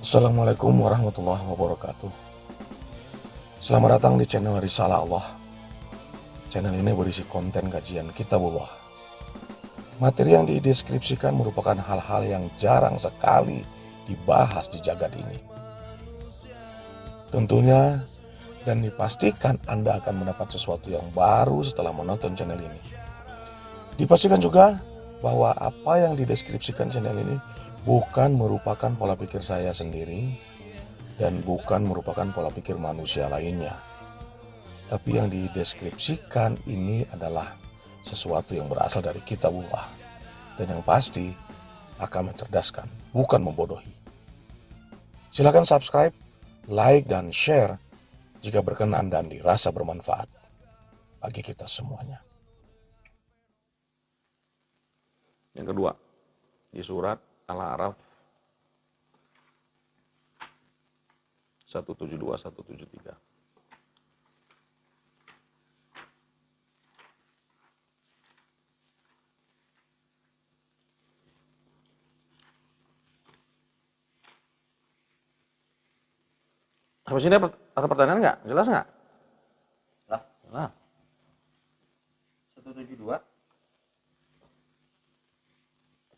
Assalamualaikum warahmatullahi wabarakatuh. Selamat datang di channel Risalah Allah. Channel ini berisi konten kajian Kitabullah. Materi yang dideskripsikan merupakan hal-hal yang jarang sekali dibahas di jagat ini. Tentunya dan dipastikan Anda akan mendapat sesuatu yang baru setelah menonton channel ini. Dipastikan juga bahwa apa yang dideskripsikan channel ini bukan merupakan pola pikir saya sendiri dan bukan merupakan pola pikir manusia lainnya. Tapi yang dideskripsikan ini adalah sesuatu yang berasal dari Kitabullah dan yang pasti akan mencerdaskan, bukan membodohi. Silakan subscribe, like, dan share jika berkenan dan dirasa bermanfaat bagi kita semuanya. Yang kedua, di surat Al-A'raf 172-173. Sampai sini ada pertanyaan nggak? Jelas nggak? Lah, Nah, 172.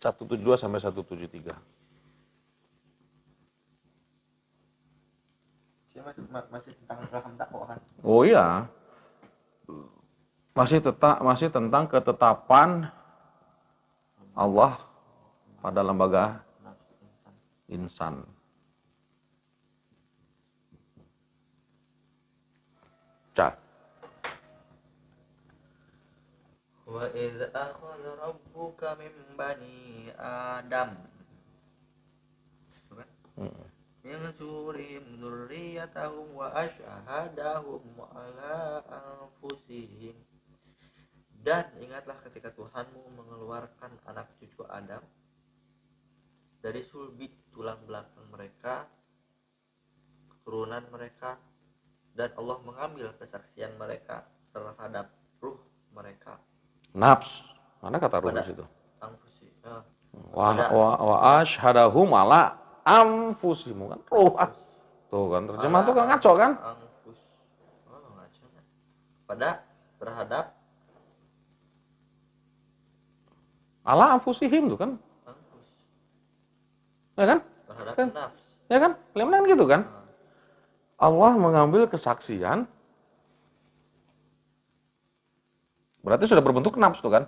172 sampai 173. Masih tentang raham tak kan? Oh iya. Masih tentang ketetapan Allah pada lembaga insan. Cat. Wa idz akhadha rabbuka min bani Adam. Min surihim dzurriyyatahum wa asyhadahum ala anfusihim. Dan ingatlah ketika Tuhanmu mengeluarkan anak cucu Adam dari sulbi tulang belakang mereka, keturunan mereka, dan Allah mengambil kesaksian mereka terhadap ruh mereka. Nafs. Mana kata ruh di situ? Anfusi. Wa asyhadahum ala anfusihim kan ruh. Tuh kan terjemah tuh kan ngaco kan? Anfus. Oh, ngaco. Pada terhadap Ala anfusihim tuh kan. anfus. Ya kan? Terhadap Kan? nafs. Ya kan? Kalian gitu kan? Allah mengambil kesaksian. Berarti sudah berbentuk nafs tuh kan?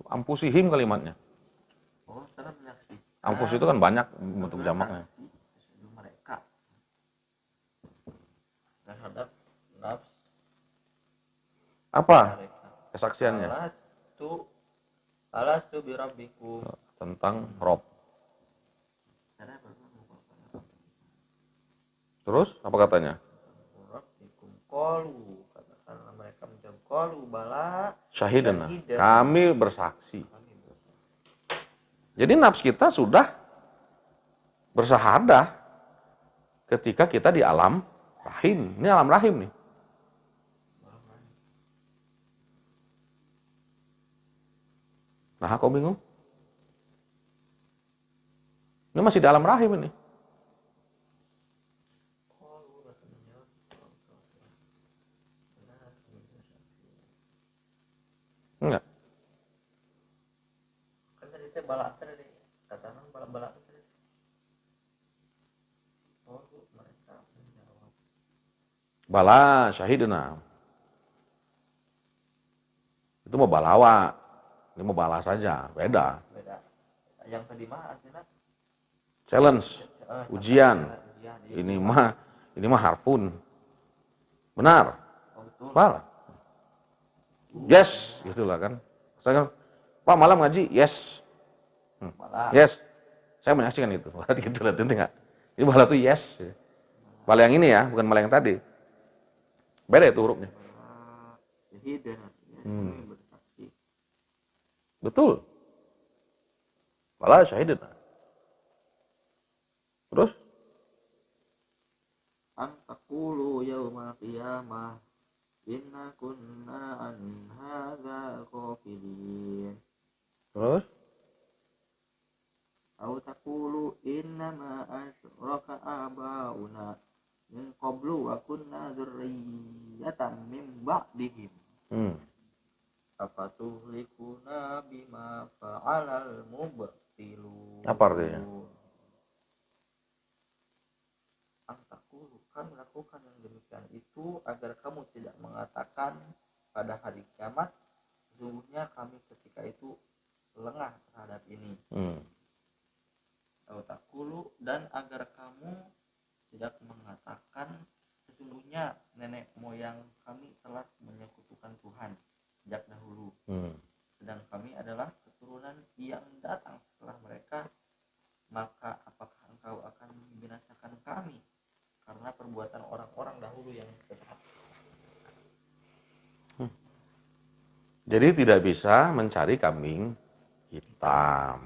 Anfusihim kalimatnya. Oh, sekarang menyaksikan. Anfus itu kan banyak bentuk jamaknya. Mereka terhadap nafs Apa mereka. kesaksiannya? Alastu birabbikum. Tentang Rob. Terus apa katanya? Rabbikum qalu, katakanlah mereka menjawab qalu bala Syahidana. Kami bersaksi. Jadi nafs kita sudah bersahadah ketika kita di alam rahim. Ini alam rahim nih. Nah, kau bingung? Ini masih di alam rahim ini. Enggak. Kan tadi teh bala tadi katakan bala tadi. Oh, mereka menjawab. Bala syahidana. Itu mau balawa. Ini mau bala saja, beda. Beda. Yang tadi mah artinya Challenge, ujian. ujian. Ini mah harfun. Benar. Oh, betul. Bala. Yes, gitulah kan. Saya kan, Pak malam ngaji, yes. Bala. Yes. Saya menyaksikan itu. Gitu lah, tentu enggak. Ini bala tuh yes. Bala yang ini ya, bukan bala yang tadi. Beda itu hurufnya. Syahidah. Bersaksi. Betul. Bala syahidana. Terus? An taqulu yaumal qiyamah inna kunna an hadza ghafilin. Terus? min ba'dihim Hmm. afatuhlikuna bima fa'alal mubtilun. Apa artinya? Antakulu, kami lakukan yang demikian itu agar kamu tidak mengatakan pada hari kiamat, sesungguhnya kami ketika itu lengah terhadap ini. Antakulu, dan agar kamu tidak mengatakan sesungguhnya nenek moyang kami telah menyekutukan Tuhan sejak dahulu. Sedang kami adalah keturunan yang datang setelah mereka. Maka apakah engkau akan membinasakan kami karena perbuatan orang-orang dahulu yang sesat? Jadi tidak bisa mencari kambing hitam.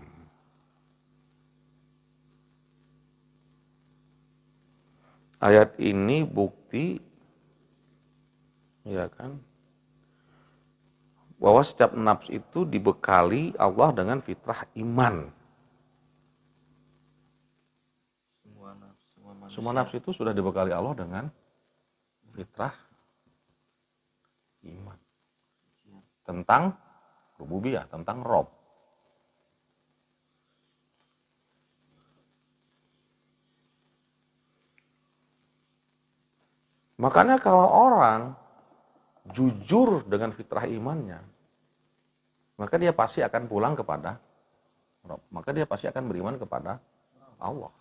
Ayat ini bukti, ya kan, bahwa setiap nafs itu dibekali Allah dengan fitrah iman. Semua nafs itu sudah dibekali Allah dengan fitrah iman tentang rububiyah, tentang Rob. Makanya kalau orang jujur dengan fitrah imannya, maka dia pasti akan pulang kepada Rob. Maka dia pasti akan beriman kepada Allah.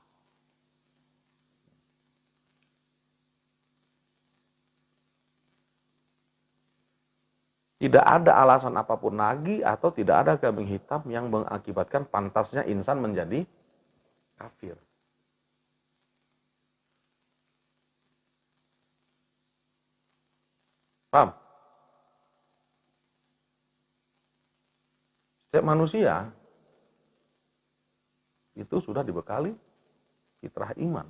Tidak ada alasan apapun lagi atau tidak ada kambing hitam yang mengakibatkan pantasnya insan menjadi kafir. Paham? Setiap manusia itu sudah dibekali fitrah iman.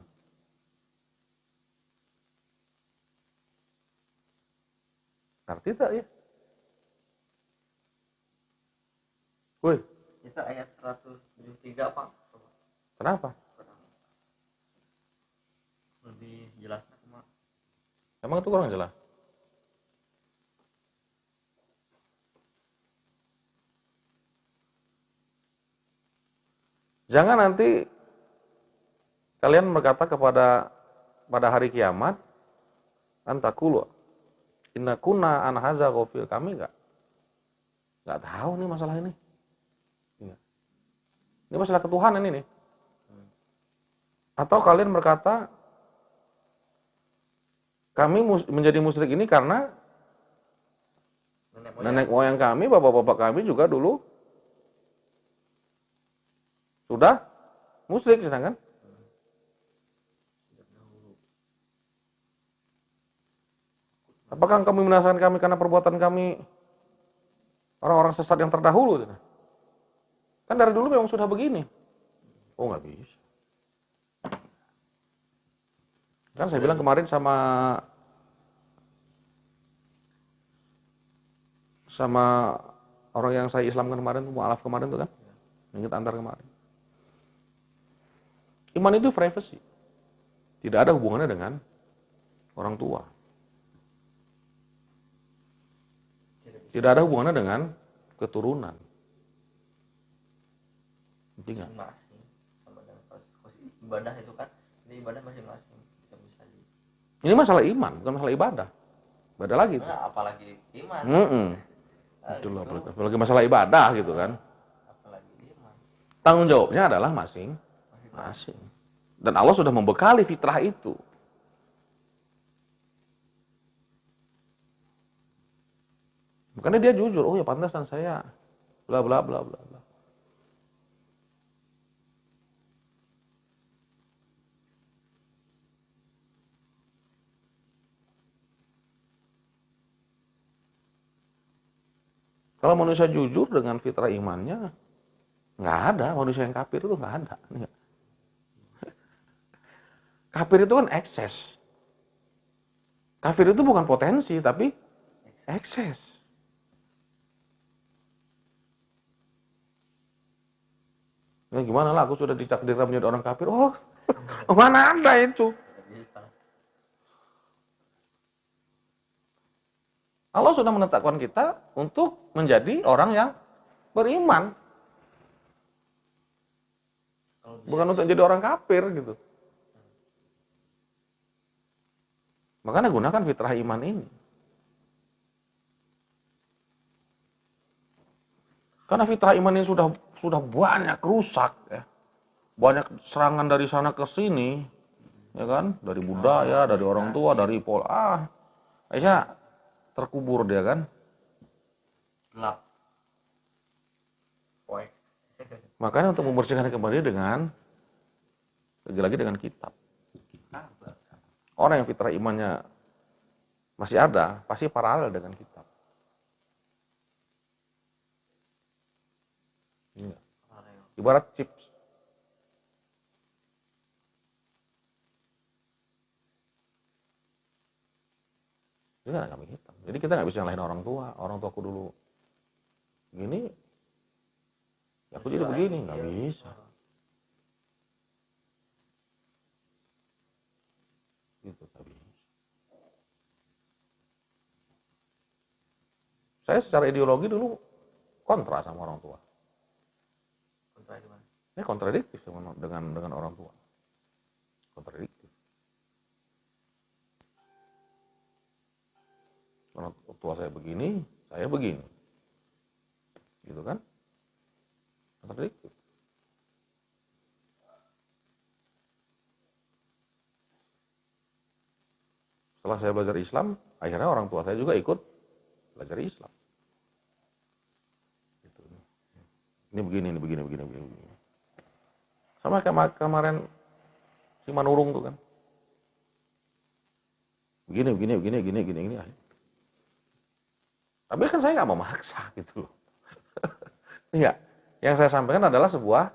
Ngerti tak ya? Woi, Itu ayat 173 Pak. kenapa? Lebih jelasnya Pak. Emang itu kurang jelas? Jangan nanti kalian berkata pada hari kiamat, antakulu, inna kunna an hadza ghafil, kami nggak tahu nih masalah ini. Ini masalah ketuhanan ini. Atau kalian berkata, kami menjadi musyrik ini karena nenek moyang kami, bapak-bapak kami juga dulu sudah musyrik, sedangkan apakah kami membinasakan kami karena perbuatan kami orang-orang sesat yang terdahulu? Kan dari dulu memang sudah begini. Oh, nggak bisa. Kan saya bilang kemarin sama orang yang saya Islamkan kemarin, mu'alaf kemarin tuh kan, yang kita antar kemarin. Iman itu privacy. Tidak ada hubungannya dengan orang tua. Tidak ada hubungannya dengan keturunan. Intinya. Masing-masing sama dengan ibadah itu kan, ini ibadah masing-masing kita bisa Ini masalah iman, bukan masalah ibadah. Ibadah lagi. apalagi iman. Itulah, apalagi masalah ibadah gitu kan. Apalagi iman. Tanggung jawabnya adalah masing-masing. Dan Allah sudah membekali fitrah itu. Makanya dia jujur, oh ya pantasan saya bla bla bla bla bla. Kalau manusia jujur dengan fitrah imannya, nggak ada manusia yang kafir itu, nggak ada. Kafir itu kan ekses. Kafir itu bukan potensi, tapi ekses. Ya gimana lah, aku sudah ditakdirkan menjadi orang kafir. Oh, mana ada itu? Allah sudah menetapkan kita untuk menjadi orang yang beriman, Kalau dia bukan untuk jadi orang kafir gitu. Makanya gunakan fitrah iman ini. Karena fitrah iman ini sudah banyak rusak ya. Banyak serangan dari sana ke sini, ya kan? Dari budaya, dari orang tua, dari pola. Akhirnya terkubur dia kan. gelap. Poek. Makanya untuk membersihkan kembali dengan lagi-lagi dengan kitab. Kabar. Orang yang fitrah imannya masih ada, pasti paralel dengan kitab. Iya. Paralel. Ibarat chips. Itu kan kami hitam. Jadi kita nggak bisa nyalahin orang tua. Orang tuaku dulu gini, ya aku jadi begini, nggak bisa. Gitu, nggak bisa. Saya secara ideologi dulu kontra sama orang tua. Kontra gimana? Ini kontradiktif dengan orang tua. Kontradiktif. Orang tua saya begini, saya begini. Gitu kan? Kontradiktif. Setelah saya belajar Islam, akhirnya orang tua saya juga ikut belajar Islam. Gitu. Ini begini. Sama kayak kemarin si Manurung tuh kan. Begini. Tapi kan saya nggak memaksa gitu loh. Iya, yang saya sampaikan adalah sebuah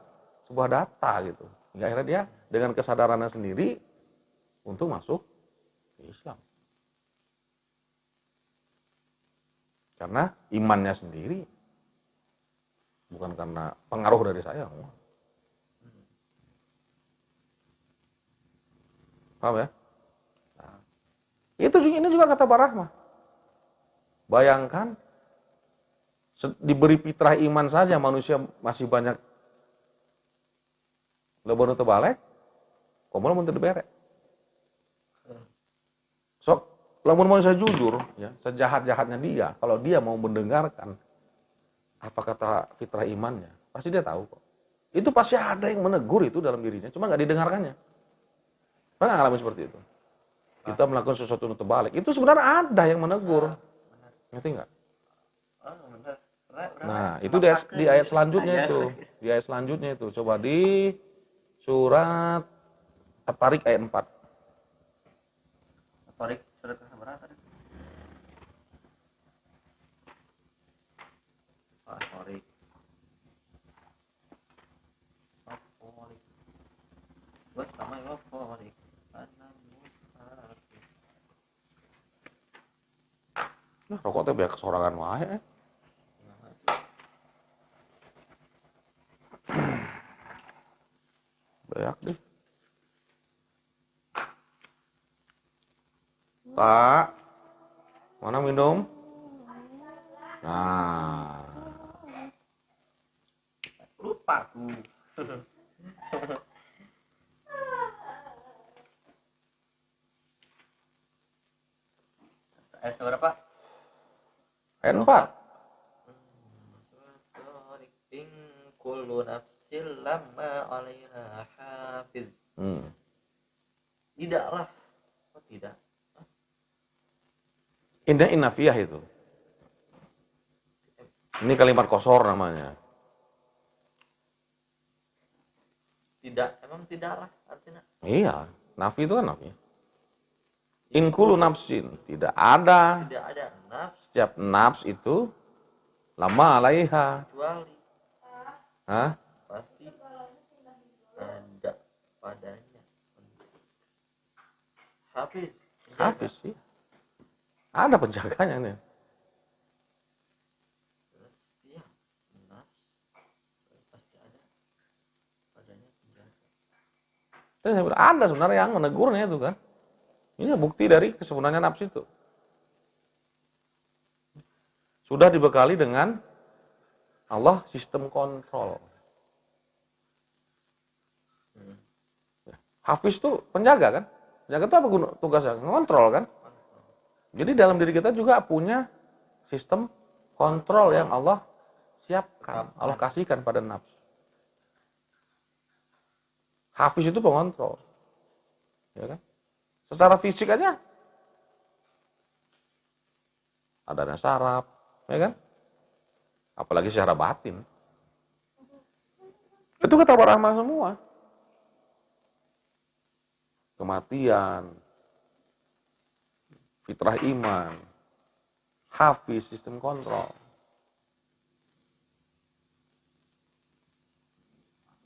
data gitu. Hingga akhirnya dia dengan kesadarannya sendiri untuk masuk ke Islam. Karena imannya sendiri, bukan karena pengaruh dari saya. Paham ya? Nah, ini juga kata Pak Rahmat. Bayangkan diberi fitrah iman saja manusia masih banyak lebaran terbalik, komal mun teu berek. Sok, lamun manusia jujur, ya, sejahat-jahatnya dia, kalau dia mau mendengarkan apa kata fitrah imannya, pasti dia tahu kok. Itu pasti ada yang menegur itu dalam dirinya, cuma nggak didengarkannya. Pernah nggak ngalamin seperti itu? Kita melakukan sesuatu yang terbalik, itu sebenarnya ada yang menegur. Ngerti nggak? Oh, benar. Nah, itu di ayat selanjutnya itu. Di ayat selanjutnya itu. Coba di surat At-Tariq ayat 4. Tarik surat berapa tadi? Tarik. Tarik. Buat sama ya tarik. Nah, rokok teh biar kesorangan wae. Banyak deh. Pak, mana minum? Nah, Lupa aku. Ayat berapa? ayat 4. In kullu nafsin lamma 'alaiha hafiz. Tidaklah. Oh, tidak. Indah innafiyah itu. Ini kalimat kosor namanya. Tidak, emang tidaklah artinya. Iya, nafi itu kan nafi. In kullu nafsin, tidak ada. Tidak ada nafs Setiap nafs itu lama alaiha. kecuali Hah? pasti ada padanya. Hafiz. Habis sih. Ada penjaganya nih. Iya, nafs pasti ada padanya penjaga. Saya bilang, ada sebenarnya yang menegurnya itu kan. Ini bukti dari kesempurnanya nafsu itu. sudah dibekali dengan Allah sistem kontrol. Hafiz itu penjaga kan? Penjaga itu apa tugasnya? Ngontrol kan? Jadi dalam diri kita juga punya sistem kontrol yang Allah siapkan, Allah kasihkan pada nafsu. Hafiz itu pengontrol. Ya kan? Secara fisik aja ada saraf, ya kan? Apalagi secara batin. Itu kata Rahman semua. Kematian, fitrah iman, hafiz, sistem kontrol.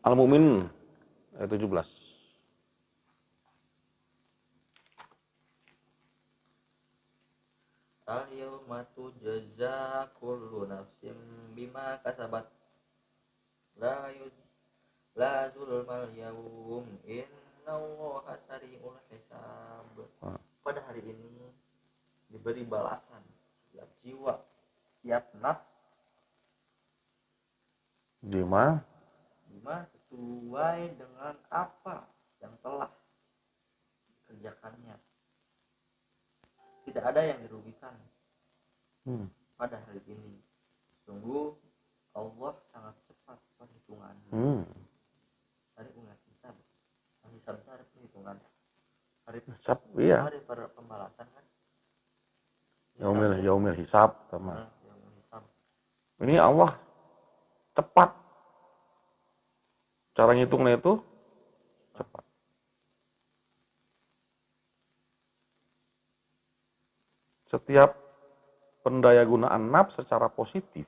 Al-Mu'min ayat 17. Al-yawma tujza kullu nafsin bima kasabat la zulmal yawm innallaha sari'ul hisab. Pada hari ini diberi balasan setiap jiwa, setiap nafs Bima sesuai dengan apa yang telah dikerjakannya. Tidak ada yang dirugikan pada hari ini. Sungguh Allah sangat cepat perhitungannya. Hari hisab. Hari hisab itu hari perhitungan. Hari hisab, iya. Hari pembalasan kan. Yaumil hisab sama. Yaumil hisab. Ini Allah cepat. Cara ngitungnya itu cepat. Setiap pendayagunaan nafs secara positif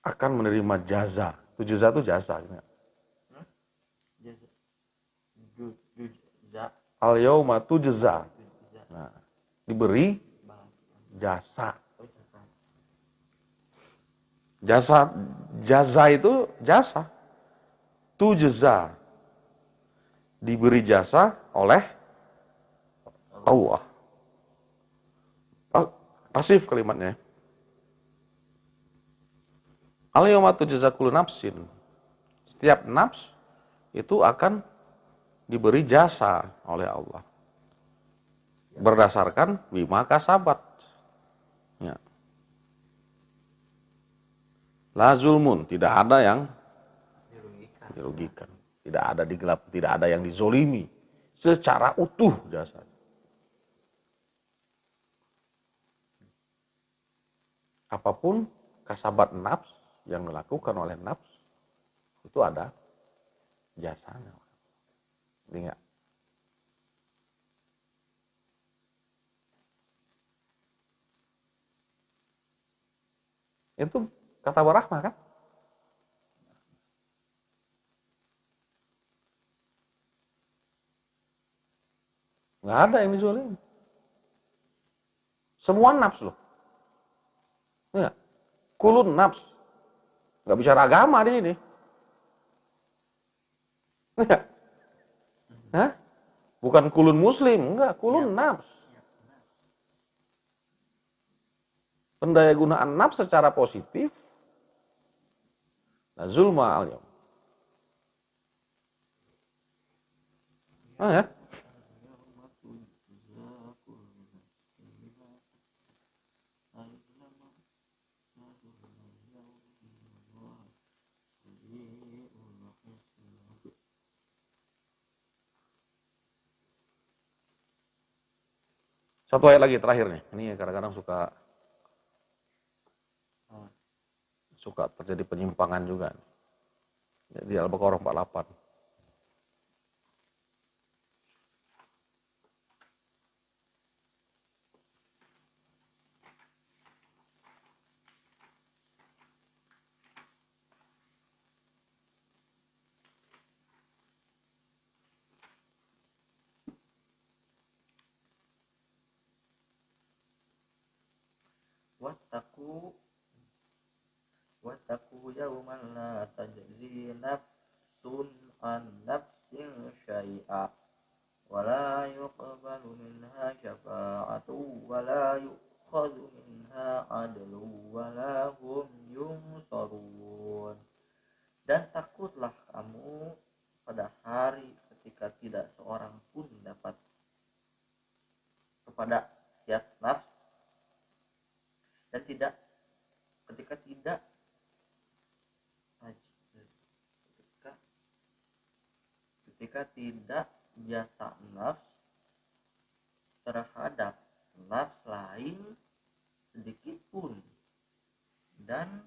akan menerima jaza. Itu jaza itu jasa. Al-yawma tujza. Nah, diberi jasa. Jaza itu jasa. Tujza. Diberi jasa oleh Allah. Pasif kalimatnya. Al-yawma tujza kullu nafsin. Setiap nafs itu akan diberi jasa oleh Allah. Berdasarkan bima kasabat. Ya. La zulmun, tidak ada yang dirugikan. Tidak ada digelap, tidak ada yang dizolimi. Secara utuh jasa. Apapun kasabat nafs yang dilakukan oleh nafs, itu ada jasanya. Ingat. Itu kata Warahmah kan? Nggak ada yang dizolimi. Semua nafs loh. Ya. Kulun nafs. Nggak bicara agama di sini. Ya. Hah? Bukan kulun muslim, enggak, kulun nafs. Pendayagunaan nafs secara positif. Nah, zulma al-yawm. Ya. Satu ayat lagi terakhir nih. Ini kadang-kadang suka terjadi penyimpangan juga. Di Al-Baqarah 48. Wattaqu yawman la tajzi nafsun an nafsin syai'a ولا يقبل منها شفاعة ولا يؤخذ منها عدل ولا هم ينصرون. Dan takutlah kamu pada hari ketika tidak seorang pun dapat kepada setiap nafs, dan tidak ketika tidak ketika tidak jasa nafs terhadap nafs lain sedikit pun, dan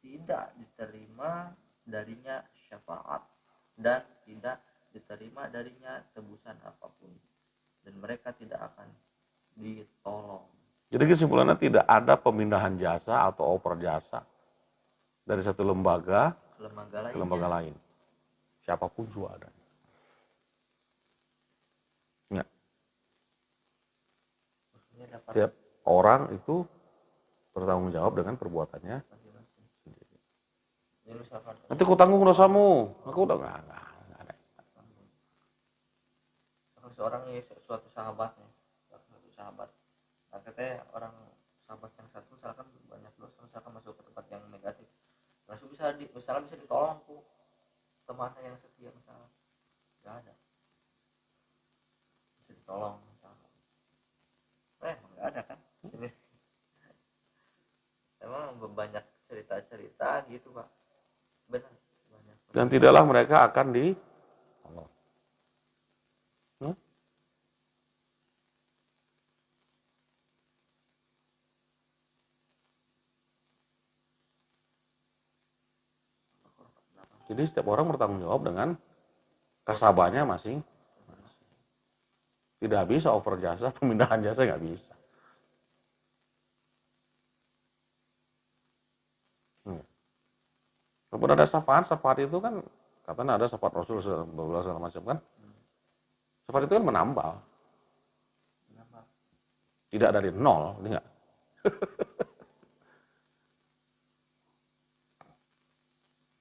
tidak diterima darinya syafaat, dan tidak diterima darinya tebusan apapun, dan mereka tidak akan ditolong. Jadi kesimpulannya tidak ada pemindahan jasa atau oper jasa dari satu lembaga ke lembaga lain. Siapapun juga ada. Ya. Setiap orang itu bertanggung jawab dengan perbuatannya sendiri. Nanti aku tanggung dosamu. Aku udah nggak ada. Seorang ini suatu sahabatnya, suatu sahabat. Nah, katanya orang sahabat yang satu misalkan banyak dosa, misalkan masuk ke tempat yang negatif, langsung misalnya bisa ditolong tuh temannya yang setia, misalnya nggak ada, bisa ditolong misalnya. Emang nggak ada kan? Emang banyak cerita-cerita gitu pak, benar banyak. Dan tidaklah mereka akan ditolong. Jadi setiap orang bertanggung jawab dengan kasabahnya masing. Tidak bisa over jasa, pemindahan jasa nggak bisa. Walaupun ada syafaat itu kan katanya ada syafaat Rasul segala macam kan. Syafaat itu kan menambah. Tidak dari nol, ini enggak.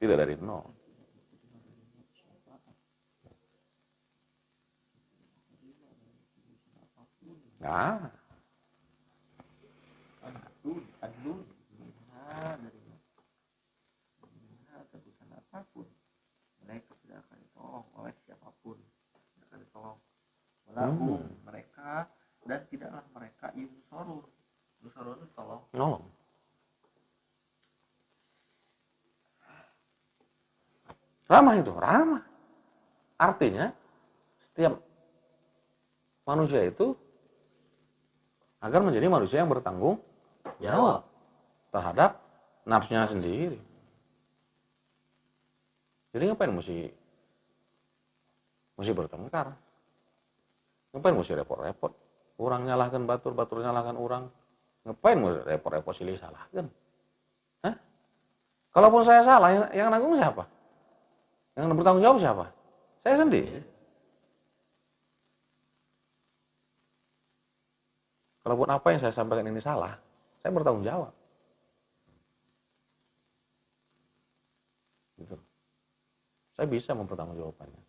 Tidak dari nol. Nah, adun dari tebusan apapun, mereka tidak akan ditolong oleh siapapun, tidak akan ditolong. Walaupun mereka, dan tidaklah mereka yunsorun itu tolong. nolong. Ramah itu, ramah. Artinya setiap manusia itu agar menjadi manusia yang bertanggung jawab terhadap nafsunya sendiri. Jadi ngapain mesti bertengkar? Ngapain mesti repot-repot? Orang nyalahkan batur nyalahkan orang. Ngapain mesti repot-repot silih salahkan? Hah? Kalaupun saya salah, yang nanggung siapa? Yang bertanggung jawab siapa? Saya sendiri. Kalaupun apa yang saya sampaikan ini salah, saya bertanggung jawab. Gitu. Saya bisa mempertanggungjawabkannya.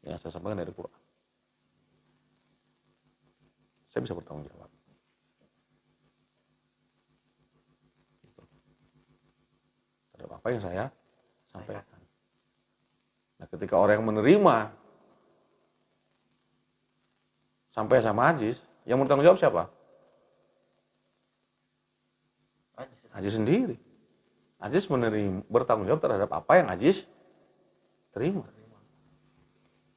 Yang saya sampaikan dari Quran. Saya bisa bertanggung jawab. Terhadap apa yang saya sampaikan. Nah, ketika orang yang menerima sampai sama Ajis, yang bertanggung jawab siapa? Ajis sendiri. Ajis bertanggung jawab terhadap apa yang Ajis terima.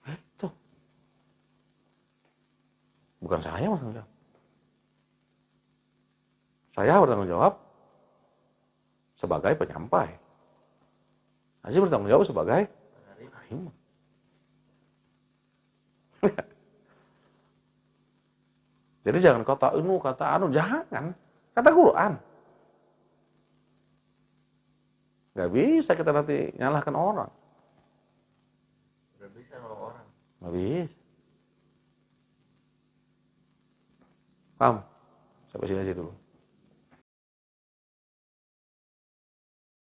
Itu. Bukan saya bertanggung jawab. Saya bertanggung jawab sebagai penyampai. Ajis bertanggung jawab sebagai penerima. Jadi jangan kata anu, jangan. Kata Quran. Gak bisa kita nanti nyalahkan orang. Gak bisa kalau orang. Habis. Paham? Sampai sini aja dulu.